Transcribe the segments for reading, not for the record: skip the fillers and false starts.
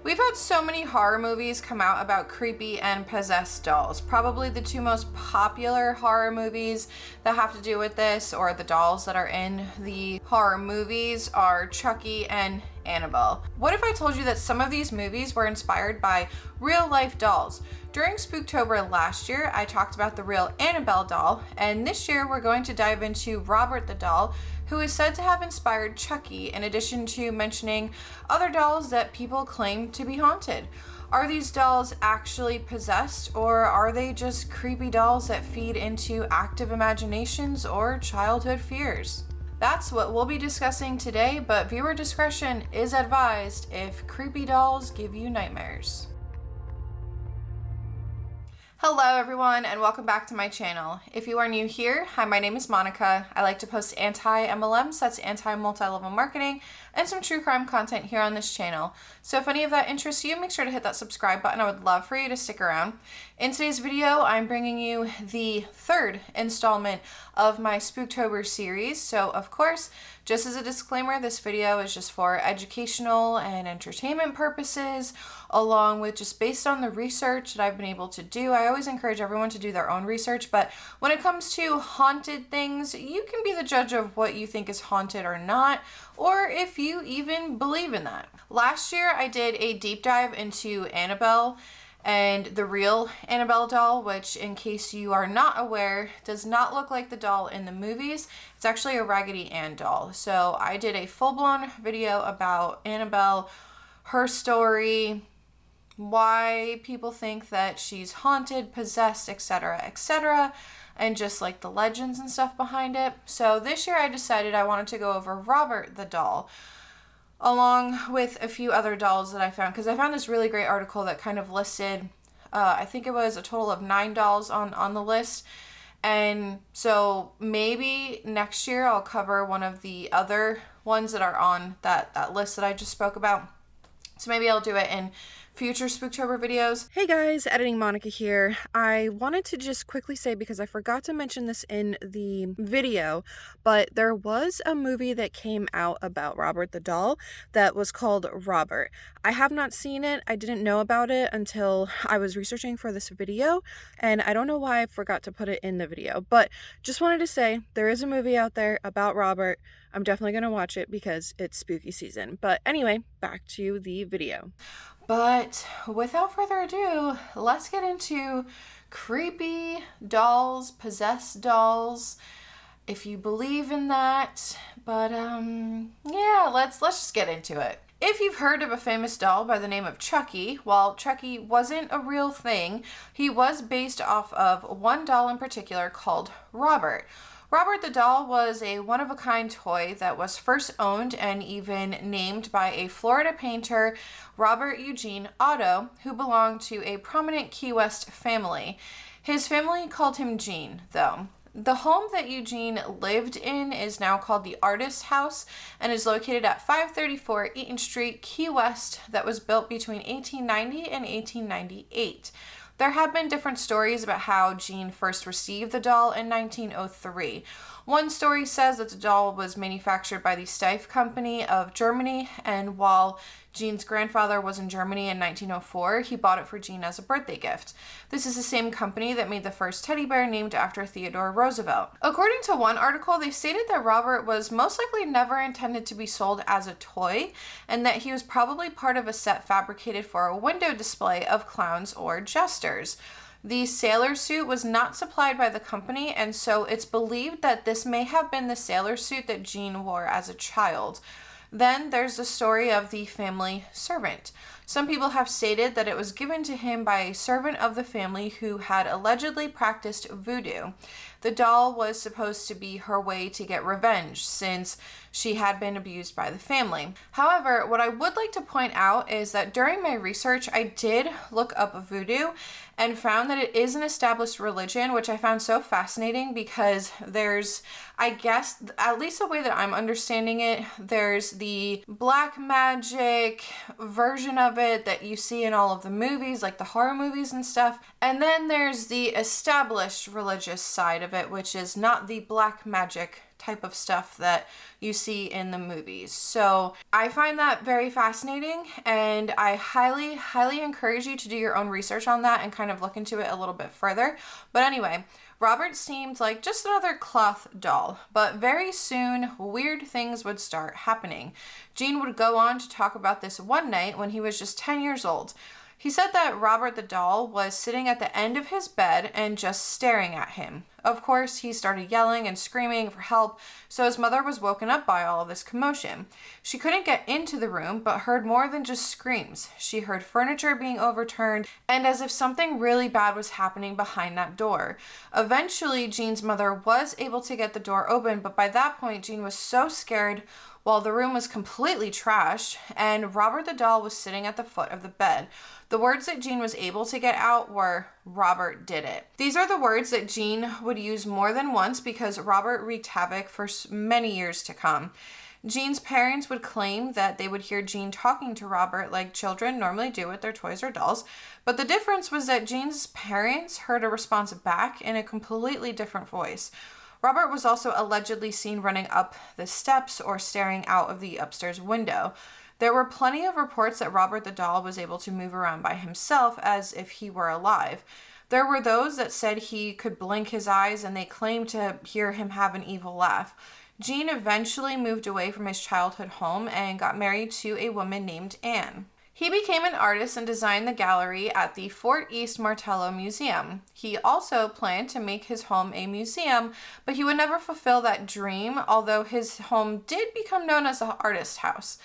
We've had so many horror movies come out about creepy and possessed dolls. Probably the two most popular horror movies that have to do with this, or the dolls that are in the horror movies, are Chucky and Annabelle. What if I told you that some of these movies were inspired by real life dolls? During Spooktober last year, I talked about the real Annabelle doll, and this year we're going to dive into Robert the doll, who is said to have inspired Chucky, in addition to mentioning other dolls that people claim to be haunted. Are these dolls actually possessed, or are they just creepy dolls that feed into active imaginations or childhood fears? That's what we'll be discussing today, but viewer discretion is advised if creepy dolls give you nightmares. Hello everyone, and welcome back to my channel. If you are new here, hi, my name is Monica. I like to post anti-MLMs, that's anti-multi-level marketing, and some true crime content here on this channel. So if any of that interests you, make sure to hit that subscribe button. I would love for you to stick around. In today's video, I'm bringing you the third installment of my Spooktober series. So of course, just as a disclaimer, this video is just for educational and entertainment purposes, along with just based on the research that I've been able to do. I always encourage everyone to do their own research, but when it comes to haunted things, you can be the judge of what you think is haunted or not, or if you even believe in that. Last year, I did a deep dive into Annabelle and the real Annabelle doll, which, in case you are not aware, does not look like the doll in the movies. It's actually a Raggedy Ann doll. So I did a full-blown video about Annabelle, her story, why people think that she's haunted, possessed, etc., etc., and just like the legends and stuff behind it. So this year I decided I wanted to go over Robert the doll, along with a few other dolls that I found, because I found this really great article that kind of listed, I think it was a total of 9 dolls on the list. And so maybe next year I'll cover one of the other ones that are on that list that I just spoke about. So maybe I'll do it in future Spooktober videos. Hey guys, Editing Monica here. I wanted to just quickly say, because I forgot to mention this in the video, but there was a movie that came out about Robert the doll that was called Robert. I have not seen it. I didn't know about it until I was researching for this video, and I don't know why I forgot to put it in the video, but just wanted to say there is a movie out there about Robert. I'm definitely going to watch it because it's spooky season. But anyway, back to the video. But without further ado, let's get into creepy dolls, possessed dolls, if you believe in that. But yeah, let's just get into it. If you've heard of a famous doll by the name of Chucky, while Chucky wasn't a real thing, he was based off of one doll in particular called Robert. Robert the doll was a one-of-a-kind toy that was first owned and even named by a Florida painter, Robert Eugene Otto, who belonged to a prominent Key West family. His family called him Gene, though. The home that Eugene lived in is now called the Artist House and is located at 534 Eaton Street, Key West, that was built between 1890 and 1898. There have been different stories about how Gene first received the doll in 1903. One story says that the doll was manufactured by the Steiff Company of Germany, and while Gene's grandfather was in Germany in 1904, he bought it for Gene as a birthday gift. This is the same company that made the first teddy bear named after Theodore Roosevelt. According to one article, they stated that Robert was most likely never intended to be sold as a toy, and that he was probably part of a set fabricated for a window display of clowns or jesters. The sailor suit was not supplied by the company, and so it's believed that this may have been the sailor suit that Gene wore as a child. Then there's the story of the family servant. Some people have stated that it was given to him by a servant of the family who had allegedly practiced voodoo. The doll was supposed to be her way to get revenge, since she had been abused by the family. However, what I would like to point out is that during my research, I did look up voodoo and found that it is an established religion, which I found so fascinating because there's, I guess, at least the way that I'm understanding it, there's the black magic version of it that you see in all of the movies, like the horror movies and stuff. And then there's the established religious side of it, which is not the black magic type of stuff that you see in the movies. So I find that very fascinating, and I highly, highly encourage you to do your own research on that and kind of look into it a little bit further. But anyway, Robert seemed like just another cloth doll, but very soon weird things would start happening. Jean would go on to talk about this one night when he was just 10 years old. He said that Robert the doll was sitting at the end of his bed and just staring at him. Of course, he started yelling and screaming for help, so his mother was woken up by all of this commotion. She couldn't get into the room, but heard more than just screams. She heard furniture being overturned, and as if something really bad was happening behind that door. Eventually, Jean's mother was able to get the door open, but by that point, Jean was so scared while the room was completely trashed, and Robert the doll was sitting at the foot of the bed. The words that Jean was able to get out were, "Robert did it." These are the words that Jean would use more than once because Robert wreaked havoc for many years to come. Jean's parents would claim that they would hear Jean talking to Robert like children normally do with their toys or dolls, but the difference was that Jean's parents heard a response back in a completely different voice. Robert was also allegedly seen running up the steps or staring out of the upstairs window. There were plenty of reports that Robert the doll was able to move around by himself as if he were alive. There were those that said he could blink his eyes, and they claimed to hear him have an evil laugh. Jean eventually moved away from his childhood home and got married to a woman named Anne. He became an artist and designed the gallery at the Fort East Martello Museum. He also planned to make his home a museum, but he would never fulfill that dream, although his home did become known as the artist house.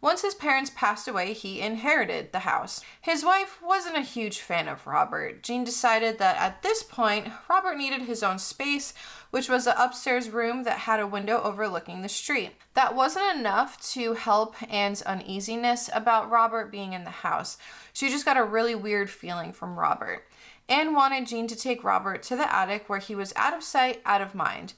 Once his parents passed away, he inherited the house. His wife wasn't a huge fan of Robert. Jean decided that at this point, Robert needed his own space, which was an upstairs room that had a window overlooking the street. That wasn't enough to help Anne's uneasiness about Robert being in the house. She just got a really weird feeling from Robert. Anne wanted Jean to take Robert to the attic where he was out of sight, out of mind.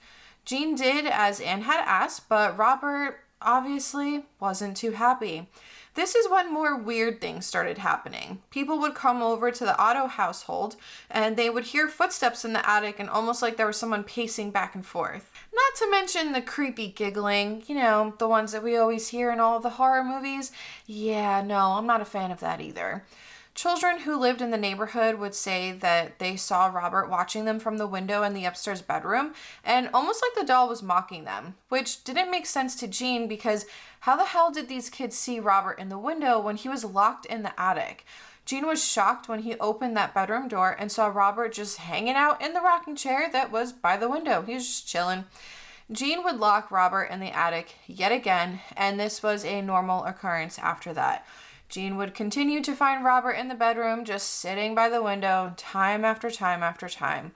Jean did as Anne had asked, but Robert obviously wasn't too happy. This is when more weird things started happening. People would come over to the Otto household and they would hear footsteps in the attic and almost like there was someone pacing back and forth. Not to mention the creepy giggling, the ones that we always hear in all of the horror movies. Yeah, no, I'm not a fan of that either. Children who lived in the neighborhood would say that they saw Robert watching them from the window in the upstairs bedroom, and almost like the doll was mocking them, which didn't make sense to Jean because how the hell did these kids see Robert in the window when he was locked in the attic? Jean was shocked when he opened that bedroom door and saw Robert just hanging out in the rocking chair that was by the window. He was just chilling. Jean would lock Robert in the attic yet again, and this was a normal occurrence after that. Jean would continue to find Robert in the bedroom, just sitting by the window, time after time after time.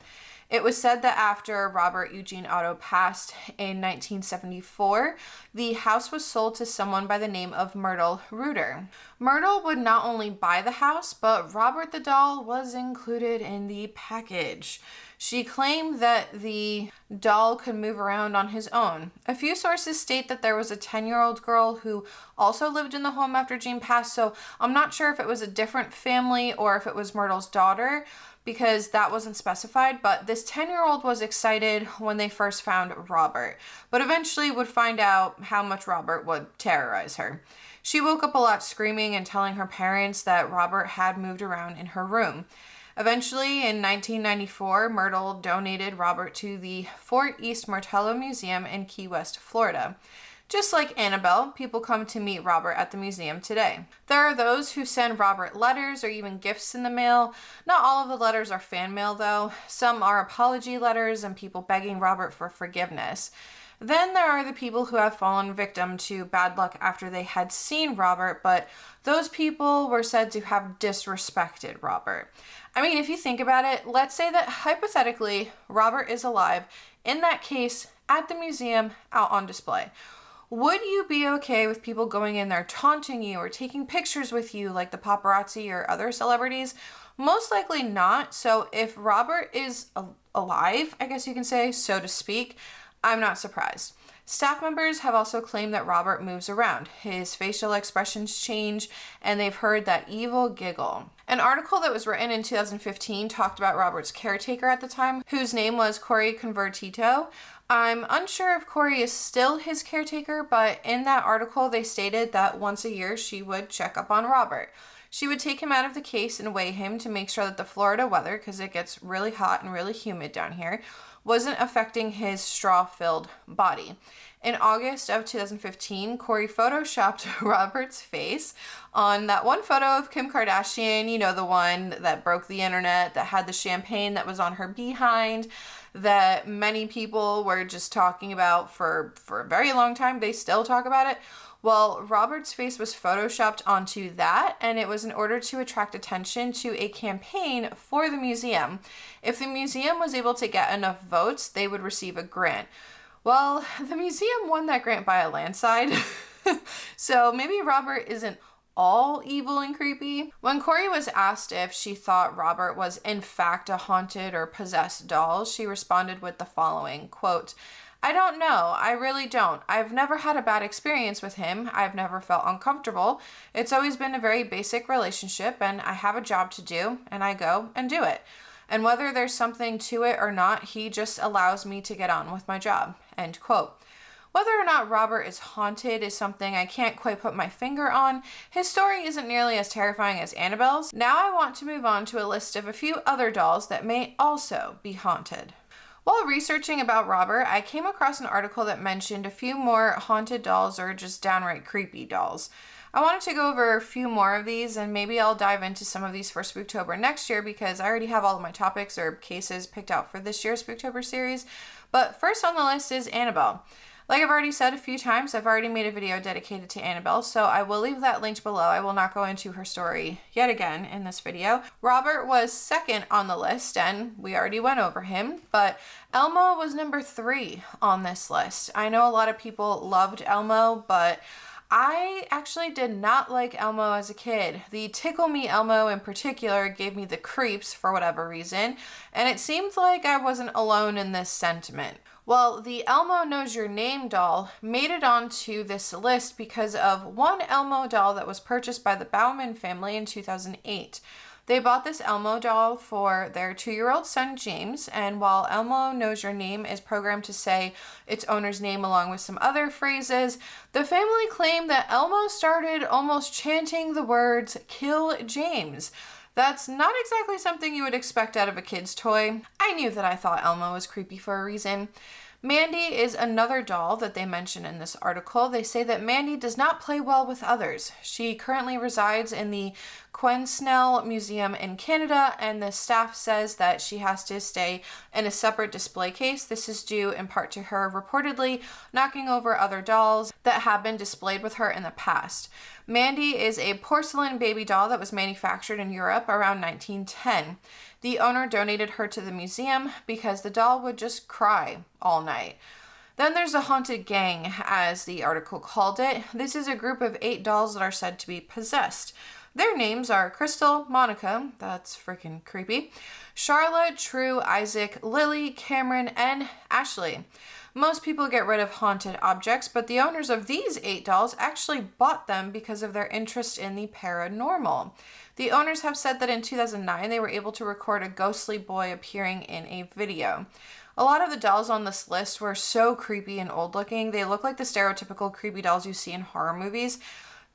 It was said that after Robert Eugene Otto passed in 1974, the house was sold to someone by the name of Myrtle Reuter. Myrtle would not only buy the house, but Robert the doll was included in the package. She claimed that the doll could move around on his own. A few sources state that there was a 10-year-old girl who also lived in the home after Jean passed, so I'm not sure if it was a different family or if it was Myrtle's daughter, because that wasn't specified, but this 10-year-old was excited when they first found Robert, but eventually would find out how much Robert would terrorize her. She woke up a lot screaming and telling her parents that Robert had moved around in her room. Eventually, in 1994, Myrtle donated Robert to the Fort East Martello Museum in Key West, Florida. Just like Annabelle, people come to meet Robert at the museum today. There are those who send Robert letters or even gifts in the mail. Not all of the letters are fan mail, though. Some are apology letters and people begging Robert for forgiveness. Then there are the people who have fallen victim to bad luck after they had seen Robert, but those people were said to have disrespected Robert. I mean, if you think about it, let's say that hypothetically Robert is alive, in that case, at the museum, out on display. Would you be okay with people going in there taunting you or taking pictures with you like the paparazzi or other celebrities? Most likely not. So if Robert is alive, I guess you can say, so to speak, I'm not surprised. Staff members have also claimed that Robert moves around. His facial expressions change, and they've heard that evil giggle. An article that was written in 2015 talked about Robert's caretaker at the time, whose name was Corey Convertito. I'm unsure if Corey is still his caretaker, but in that article they stated that once a year she would check up on Robert. She would take him out of the case and weigh him to make sure that the Florida weather, because it gets really hot and really humid down here, wasn't affecting his straw-filled body. In August of 2015, Corey photoshopped Robert's face on that one photo of Kim Kardashian, you know, the one that broke the internet, that had the champagne that was on her behind, that many people were just talking about for a very long time. They still talk about it. Well, Robert's face was photoshopped onto that, and it was in order to attract attention to a campaign for the museum. If the museum was able to get enough votes, they would receive a grant. Well, the museum won that grant by a landslide, so maybe Robert isn't all evil and creepy. When Corey was asked if she thought Robert was in fact a haunted or possessed doll, she responded with the following, quote, "I don't know. I really don't. I've never had a bad experience with him. I've never felt uncomfortable. It's always been a very basic relationship, and I have a job to do, and I go and do it. And whether there's something to it or not, he just allows me to get on with my job." End quote. Whether or not Robert is haunted is something I can't quite put my finger on. His story isn't nearly as terrifying as Annabelle's. Now I want to move on to a list of a few other dolls that may also be haunted. While researching about Robert, I came across an article that mentioned a few more haunted dolls or just downright creepy dolls. I wanted to go over a few more of these, and maybe I'll dive into some of these for Spooktober next year because I already have all of my topics or cases picked out for this year's Spooktober series. But first on the list is Annabelle. Like I've already said a few times, I've already made a video dedicated to Annabelle, so I will leave that linked below. I will not go into her story yet again in this video. Robert was second on the list, and we already went over him, but Elmo was number 3 on this list. I know a lot of people loved Elmo, but I actually did not like Elmo as a kid. The Tickle Me Elmo in particular gave me the creeps for whatever reason, and it seemed like I wasn't alone in this sentiment. Well, the Elmo Knows Your Name doll made it onto this list because of one Elmo doll that was purchased by the Bauman family in 2008. They bought this Elmo doll for their 2-year-old son, James, and while Elmo Knows Your Name is programmed to say its owner's name along with some other phrases, the family claimed that Elmo started almost chanting the words, "Kill James." That's not exactly something you would expect out of a kid's toy. I knew that I thought Elmo was creepy for a reason. Mandy is another doll that they mention in this article. They say that Mandy does not play well with others. She currently resides in the Quensnell Museum in Canada, and the staff says that she has to stay in a separate display case. This is due in part to her reportedly knocking over other dolls that have been displayed with her in the past. Mandy is a porcelain baby doll that was manufactured in Europe around 1910. The owner donated her to the museum because the doll would just cry all night. Then there's the Haunted Gang, as the article called it. This is a group of 8 dolls that are said to be possessed. Their names are Crystal, Monica, that's freaking creepy, Charlotte, True, Isaac, Lily, Cameron, and Ashley. Most people get rid of haunted objects, but the owners of these 8 dolls actually bought them because of their interest in the paranormal. The owners have said that in 2009 they were able to record a ghostly boy appearing in a video. A lot of the dolls on this list were so creepy and old looking. They look like the stereotypical creepy dolls you see in horror movies.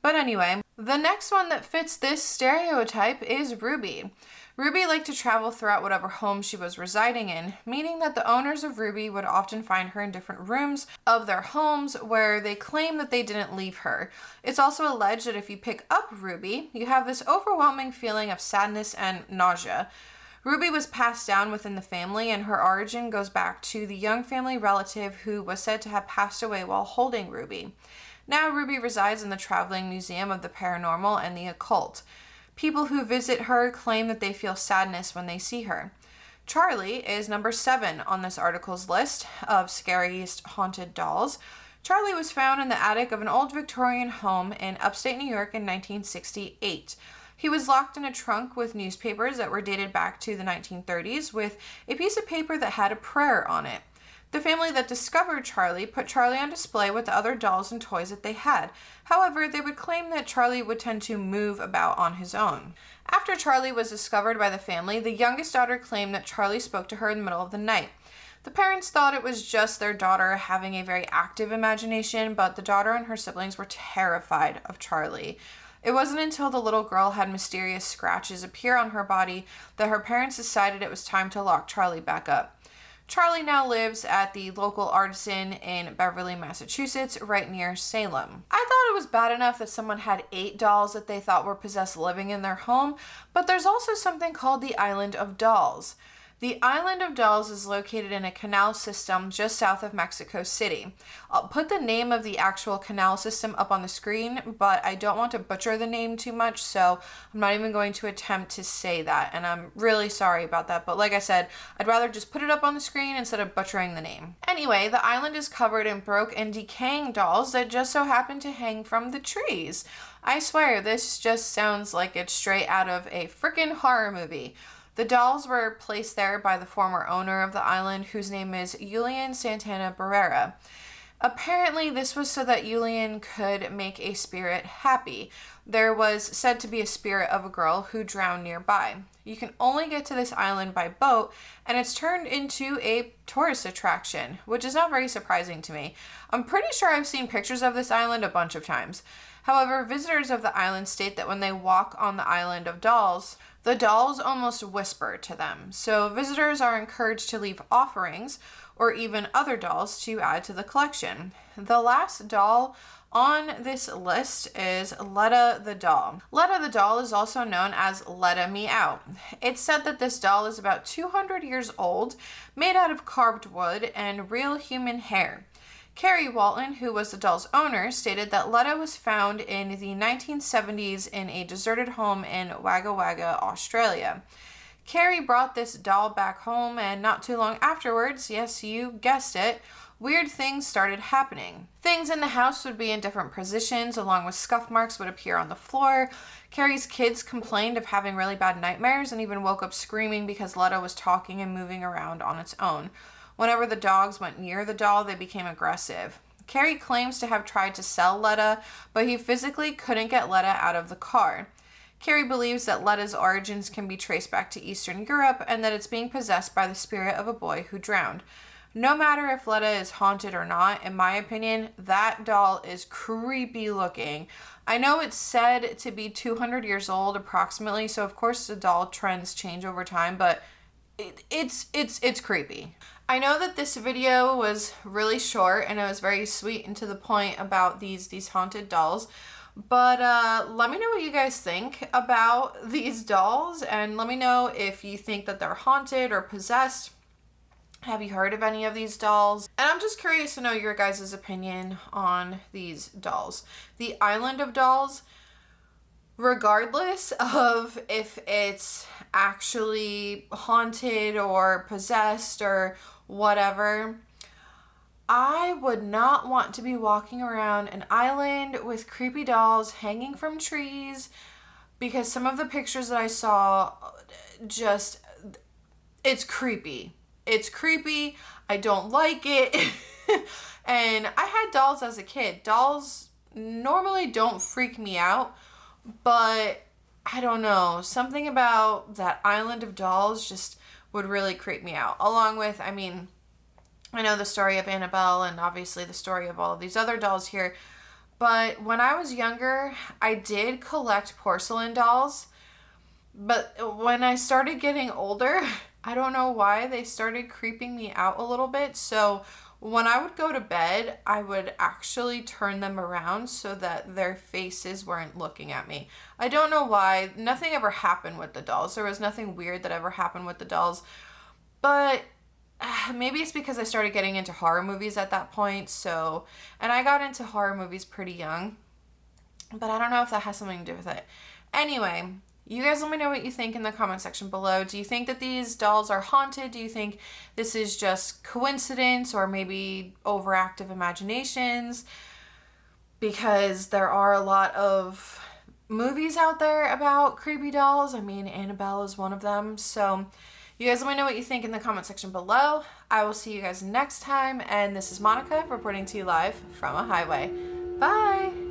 But anyway, the next one that fits this stereotype is Ruby. Ruby liked to travel throughout whatever home she was residing in, meaning that the owners of Ruby would often find her in different rooms of their homes where they claim that they didn't leave her. It's also alleged that if you pick up Ruby, you have this overwhelming feeling of sadness and nausea. Ruby was passed down within the family, and her origin goes back to the young family relative who was said to have passed away while holding Ruby. Now Ruby resides in the Traveling Museum of the Paranormal and the Occult. People who visit her claim that they feel sadness when they see her. Charlie is number 7 on this article's list of scariest haunted dolls. Charlie was found in the attic of an old Victorian home in upstate New York in 1968. He was locked in a trunk with newspapers that were dated back to the 1930s with a piece of paper that had a prayer on it. The family that discovered Charlie put Charlie on display with the other dolls and toys that they had. However, they would claim that Charlie would tend to move about on his own. After Charlie was discovered by the family, the youngest daughter claimed that Charlie spoke to her in the middle of the night. The parents thought it was just their daughter having a very active imagination, but the daughter and her siblings were terrified of Charlie. It wasn't until the little girl had mysterious scratches appear on her body that her parents decided it was time to lock Charlie back up. Charlie now lives at the local artisan in Beverly, Massachusetts, right near Salem. I thought it was bad enough that someone had 8 dolls that they thought were possessed living in their home, but there's also something called the Island of Dolls. The Island of Dolls is located in a canal system just south of Mexico City. I'll put the name of the actual canal system up on the screen, but I don't want to butcher the name too much, so I'm not even going to attempt to say that, and I'm really sorry about that. But like I said, I'd rather just put it up on the screen instead of butchering the name. Anyway, the island is covered in broke and decaying dolls that just so happen to hang from the trees. I swear, this just sounds like it's straight out of a freaking horror movie. The dolls were placed there by the former owner of the island, whose name is Julian Santana Barrera. Apparently, this was so that Julian could make a spirit happy. There was said to be a spirit of a girl who drowned nearby. You can only get to this island by boat, and it's turned into a tourist attraction, which is not very surprising to me. I'm pretty sure I've seen pictures of this island a bunch of times. However, visitors of the island state that when they walk on the Island of Dolls, the dolls almost whisper to them. So visitors are encouraged to leave offerings or even other dolls to add to the collection. The last doll on this list is Letta the doll. Letta the doll is also known as Letta Me Out. It's said that this doll is about 200 years old, made out of carved wood and real human hair. Carrie Walton, who was the doll's owner, stated that Letta was found in the 1970s in a deserted home in Wagga Wagga, Australia. Carrie brought this doll back home, and not too long afterwards, yes, you guessed it, weird things started happening. Things in the house would be in different positions, along with scuff marks would appear on the floor. Carrie's kids complained of having really bad nightmares and even woke up screaming because Letta was talking and moving around on its own. Whenever the dogs went near the doll, they became aggressive. Carrie claims to have tried to sell Letta, but he physically couldn't get Letta out of the car. Carrie believes that Letta's origins can be traced back to Eastern Europe and that it's being possessed by the spirit of a boy who drowned. No matter if Letta is haunted or not, in my opinion, that doll is creepy looking. I know it's said to be 200 years old approximately, so of course the doll trends change over time, but it's creepy. I know that this video was really short and it was very sweet and to the point about these haunted dolls, but let me know what you guys think about these dolls, and let me know if you think that they're haunted or possessed. Have you heard of any of these dolls? And I'm just curious to know your guys' opinion on these dolls. The Island of Dolls, regardless of if it's actually haunted or possessed or whatever, I would not want to be walking around an island with creepy dolls hanging from trees, because some of the pictures that I saw just, it's creepy. It's creepy. I don't like it. And I had dolls as a kid. Dolls normally don't freak me out, but I don't know, something about that Island of Dolls just would really creep me out. Along with, I mean, I know the story of Annabelle and obviously the story of all of these other dolls here, but when I was younger, I did collect porcelain dolls, but when I started getting older, I don't know why, they started creeping me out a little bit. So when I would go to bed, I would actually turn them around so that their faces weren't looking at me. I don't know why. Nothing ever happened with the dolls. There was nothing weird that ever happened with the dolls. But maybe it's because I started getting into horror movies at that point. And I got into horror movies pretty young. But I don't know if that has something to do with it. Anyway, you guys let me know what you think in the comment section below. Do you think that these dolls are haunted? Do you think this is just coincidence or maybe overactive imaginations? Because there are a lot of movies out there about creepy dolls. I mean, Annabelle is one of them. So You guys let me know what you think in the comment section below. I will see you guys next time, and this is Monica reporting to you live from a highway. Bye!